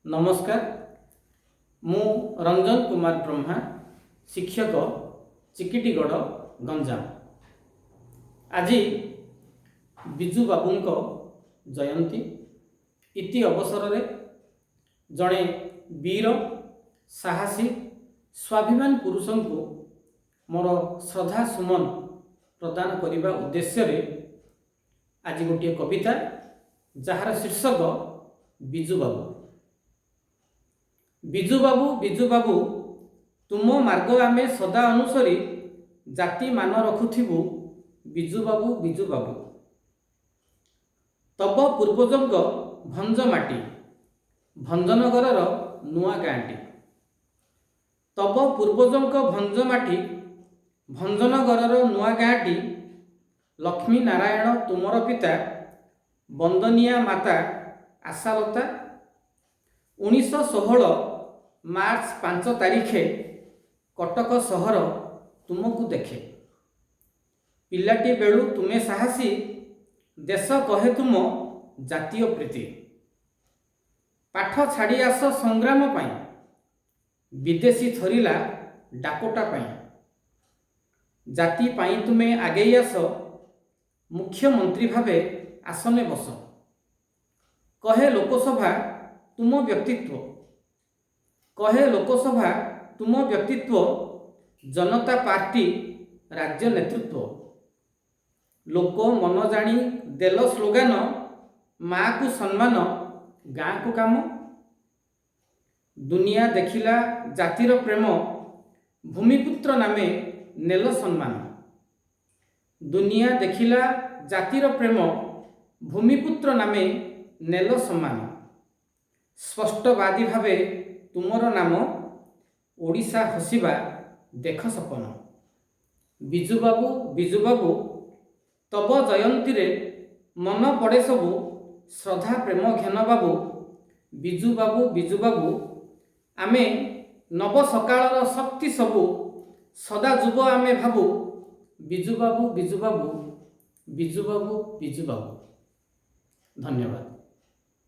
नमस्कार। मु रंजन कुमार ब्रह्मा, शिक्षक, चिकिटीगढ़, गंजाम। आज बिजु बाबू जयंती। इति अवसर रे जड़े वीर साहसी स्वाभिमान पुरुष को मोर श्रद्धा सुमन प्रदान करने उद्देश्य रे आज गोटे कविता जार शीर्षक बिजु बाबू। बिजु बाबू तुम मार्ग आमे सदा अनुसरी जाति मान रखुथिबु बिजु बाबू तब पूर्वजंग भंज माटी भंजनगरर नुआ गाँटी। तब पूर्वजंग भंज माटी भंजनगरर नुआ गाँटी। लक्ष्मी नारायण तुमर पिता बंदनिया माता आशालता। 1916 मार्च 5 तारिखे कटक सहर तुमको देखे। पिलाटी बेलू तुमे साहसी देश कहे तुम जातीय प्रीति। पाठ छाड़ी आस संग्राम पाई विदेशी थरिला डाकोटा पाई। जाति पाई तुमे आगे आस मुख्यमंत्री भावे आसने बस। कहे लोकसभा तुम व्यक्तित्व। कहे लोकसभा तुम व्यक्तित्व। जनता पार्टी राज्य नेतृत्व। लोक मन जानी देल स्लोगान माँ को सम्मान गाँ को काम। दुनिया देखिला जातिर प्रेम भूमिपुत्र नामे नेल सम्मान। दुनिया देखिला जातिर प्रेम भूमिपुत्र नामे नेल सम्मान। स्पष्टवादी भावे तुमर नाम ओडिशा हसिबा देख सपन। बिजु बाबू तब जयंती रे मन पड़े सबु श्रद्धा प्रेम घेन बाबू। बिजु बाबू आमे नव सकाळर शक्ति सबु सदा जुब आमे भाबू। बिजु बाबू। धन्यवाद।